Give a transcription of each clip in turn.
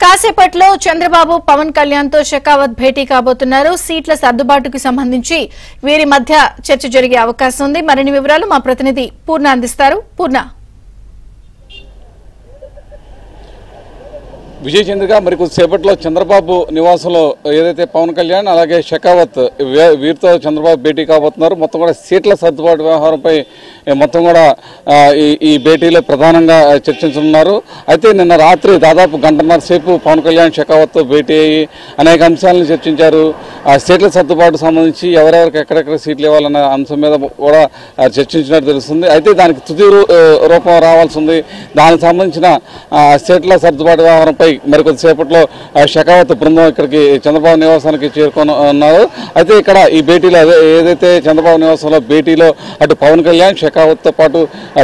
కాసేపట్లో చంద్రబాబు పవన్ కళ్యాణ్ తో షెకావత్ భేటీ కాబోతున్నారు. సీట్ల సర్దుబాటుకు సంబంధించి వీరి మధ్య చర్చ జరిగే అవకాశం ఉంది. మరిన్ని వివరాలు మా ప్రతినిధి పూర్ణ అందిస్తారు. పూర్ణ. విజయ్ చంద్రిక మరి కొద్దిసేపట్లో చంద్రబాబు నివాసంలో ఏదైతే పవన్ కళ్యాణ్ అలాగే షెకావత్ వీరితో చంద్రబాబు భేటీ కాబోతున్నారు. మొత్తం కూడా సీట్ల సర్దుబాటు వ్యవహారంపై మొత్తం కూడా ఈ భేటీలో ప్రధానంగా చర్చించనున్నారు. అయితే నిన్న రాత్రి దాదాపు గంటన్నర సేపు పవన్ కళ్యాణ్ షెకావత్తో భేటీ అయ్యి అనేక అంశాలను చర్చించారు. ఆ సీట్ల సర్దుబాటు సంబంధించి ఎవరెవరికి ఎక్కడెక్కడ సీట్లు ఇవ్వాలన్న అంశం మీద కూడా చర్చించినట్టు తెలుస్తుంది. అయితే దానికి తుది రూపం రావాల్సి ఉంది. దానికి సంబంధించిన సీట్ల సర్దుబాటు వ్యవహారంపై మరి కొద్దిసేపట్లో షెకావత్ బృందం ఇక్కడికి చంద్రబాబు నివాసానికి చేరుకొని ఉన్నారు. అయితే ఇక్కడ ఈ భేటీలో ఏదైతే చంద్రబాబు నివాసంలో భేటీలో అటు పవన్ కళ్యాణ్ షెకావత్తో పాటు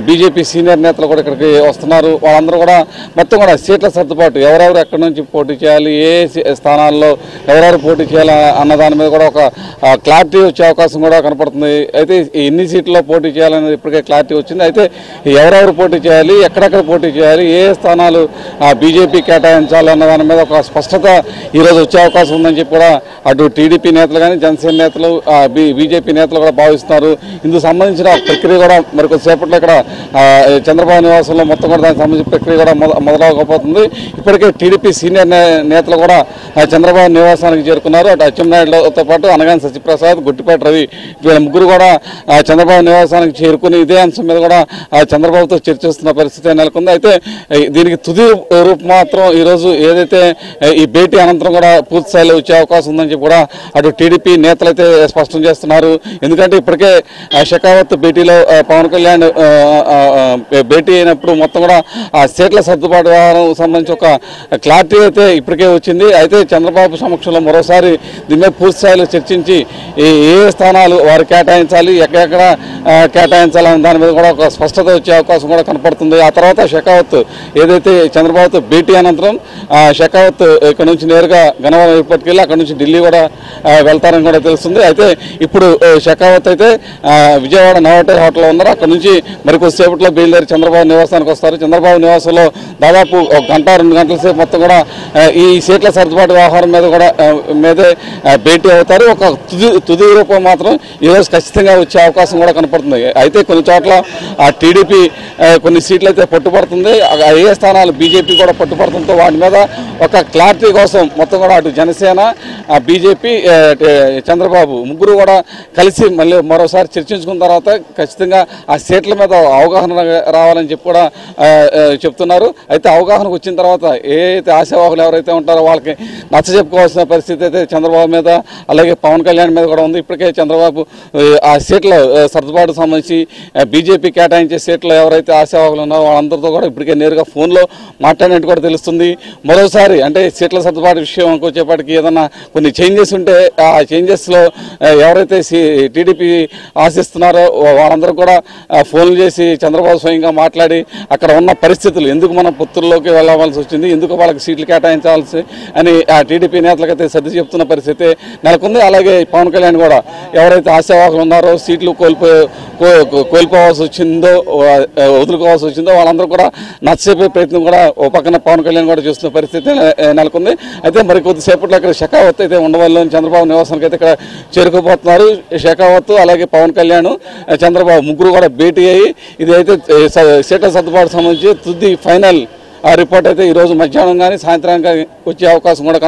బీజేపీ సీనియర్ నేతలు కూడా ఇక్కడికి వస్తున్నారు. వాళ్ళందరూ కూడా మొత్తం కూడా సీట్ల సర్దుబాటు ఎవరెవరు ఎక్కడి నుంచి పోటీ చేయాలి, ఏ స్థానాల్లో ఎవరెవరు పోటీ చేయాలి అన్న దాని మీద కూడా ఒక క్లారిటీ వచ్చే అవకాశం కూడా కనపడుతుంది. అయితే ఎన్ని సీట్లలో పోటీ చేయాలనేది ఇప్పటికే క్లారిటీ వచ్చింది. అయితే ఎవరెవరు పోటీ చేయాలి, ఎక్కడెక్కడ పోటీ చేయాలి, ఏ స్థానాలు బీజేపీ కేటాయించాలన్న దాని మీద ఒక స్పష్టత ఈరోజు వచ్చే అవకాశం ఉందని చెప్పి కూడా అటు టీడీపీ నేతలు కానీ జనసేన నేతలు బీజేపీ నేతలు కూడా భావిస్తున్నారు. ఇందుకు సంబంధించిన ప్రక్రియ కూడా మరి కొద్దిసేపట్లో ఇక్కడ చంద్రబాబు నివాసంలో మొత్తం కూడా దానికి సంబంధించిన ప్రక్రియ కూడా మొదలవకపోతుంది. ఇప్పటికే టీడీపీ సీనియర్ నేతలు కూడా చంద్రబాబు నివాసానికి చేరుకున్నారు. అటు అచ్చెన్నాయుడుతో పాటు అనగాని సత్యప్రసాద్, గుట్టిపాటి రవి వీళ్ళ ముగ్గురు కూడా చంద్రబాబు నివాసానికి చేరుకుని ఇదే అంశం మీద కూడా చంద్రబాబుతో చర్చిస్తున్న పరిస్థితి నెలకొంది. అయితే దీనికి తుది రూపు మాత్రం ఈరోజు ఏదైతే ఈ భేటీ అనంతరం కూడా పూర్తి స్థాయిలో వచ్చే అవకాశం ఉందని చెప్పి కూడా అటు టీడీపీ నేతలు అయితే స్పష్టం చేస్తున్నారు. ఎందుకంటే ఇప్పటికే షెకావత్ భేటీలో పవన్ కళ్యాణ్ భేటీ అయినప్పుడు మొత్తం కూడా ఆ సీట్ల సర్దుబాటు వ్యవహారం సంబంధించి ఒక క్లారిటీ అయితే ఇప్పటికే వచ్చింది. అయితే చంద్రబాబు సమక్షంలో మరోసారి దీని మీద పూర్తి స్థాయిలో చర్చించి ఏ స్థానాలు వారు కేటాయించాలి, ఎక్కడెక్కడ కేటాయించాలనే దాని మీద కూడా ఒక స్పష్టత వచ్చే అవకాశం కూడా కనపడుతుంది. ఆ తర్వాత షెకావత్ ఏదైతే చంద్రబాబుతో భేటీ అనంతరం షెకావత్ ఇక్కడ నుంచి నేరుగా గన్నవరం ఎయిర్పోర్ట్కి వెళ్ళి అక్కడ నుంచి ఢిల్లీ కూడా వెళ్తారని కూడా తెలుస్తుంది. అయితే ఇప్పుడు షెకావత్ అయితే విజయవాడ నవోటల్ హోటల్లో ఉన్నారు. అక్కడ నుంచి మరి కొద్దిసేపట్లో బయలుదేరి చంద్రబాబు నివాసానికి వస్తారు. చంద్రబాబు నివాసంలో దాదాపు ఒక గంట 2 గంటల సేపు మొత్తం కూడా ఈ సీట్ల సర్దుబాటు వ్యవహారం మీద కూడా మీదే భేటీ అవుతారు. ఒక తుది రూపం మాత్రం ఈరోజు ఖచ్చితంగా వచ్చే అవకాశం కూడా కనపడుతుంది. అయితే కొన్ని చోట్ల ఆ టీడీపీ కొన్ని సీట్లు అయితే పట్టుబడుతుంది. ఏ స్థానాలు బీజేపీ కూడా పట్టుబడుతుందో వాటి మీద ఒక క్లారిటీ కోసం మొత్తం కూడా అటు జనసేన, బీజేపీ, చంద్రబాబు ముగ్గురు కూడా కలిసి మళ్ళీ మరోసారి చర్చించుకున్న తర్వాత ఖచ్చితంగా ఆ సీట్ల మీద అవగాహన రావాలని చెప్పి కూడా చెప్తున్నారు. అయితే అవగాహనకు వచ్చిన తర్వాత ఏదైతే ఆశావాహులు ఎవరైతే ఉంటారో వాళ్ళకి నచ్చ చెప్పుకోవాల్సిన పరిస్థితి అయితే చంద్రబాబు మీద అలాగే పవన్ కళ్యాణ్ మీద కూడా ఉంది. ఇప్పటికే చంద్రబాబు ఆ సీట్ల సర్దుబాటు సంబంధించి బీజేపీ కేటాయించే సీట్లు ఎవరైతే ఆశావాహులు ఉన్నారో వాళ్ళందరితో కూడా ఇప్పటికే నేరుగా ఫోన్లో మాట్లాడినట్టు కూడా తెలుస్తుంది. మరోసారి అంటే సీట్ల సర్దుబాటు విషయం వచ్చేపాటికి ఏదన్నా కొన్ని చేంజెస్ ఉంటే ఆ చేంజెస్లో ఎవరైతే టీడీపీ ఆశిస్తున్నారో వాళ్ళందరూ కూడా ఫోన్లు చేసి చంద్రబాబు స్వయంగా మాట్లాడి అక్కడ ఉన్న పరిస్థితులు ఎందుకు మనం పొత్తుల్లోకి వెళ్ళవలసి వచ్చింది, ఎందుకు వాళ్ళకి సీట్లు కేటాయించాల్సి అని ఆ టీడీపీ నేతలకైతే సర్ది చెప్తున్న పరిస్థితి నెలకొంది. అలాగే పవన్ కళ్యాణ్ కూడా ఎవరైతే ఆశావాహులు ఉన్నారో సీట్లు కోల్పోవాల్సి వచ్చిందో వదులుకోవాల్సి వచ్చిందో వాళ్ళందరూ కూడా నచ్చచెప్పే ప్రయత్నం కూడా ఓ పక్కన పవన్ కళ్యాణ్ కూడా చేస్తున్న పరిస్థితి నెలకొంది. అయితే మరి కొద్దిసేపట్లో ఇక్కడ షెకావత్ అయితే ఉండవల్లిలోని చంద్రబాబు నివాసానికి అయితే ఇక్కడ చేరుకోబోతున్నారు. షెకావత్ అలాగే పవన్ కళ్యాణ్, చంద్రబాబు ముగ్గురు కూడా భేటీ అయ్యి ఇది అయితే సీట్ల సర్దుబాటు సంబంధించి తుది ఫైనల్ రిపోర్ట్ అయితే ఈరోజు మధ్యాహ్నం కానీ సాయంత్రం కానీ వచ్చే అవకాశం కూడా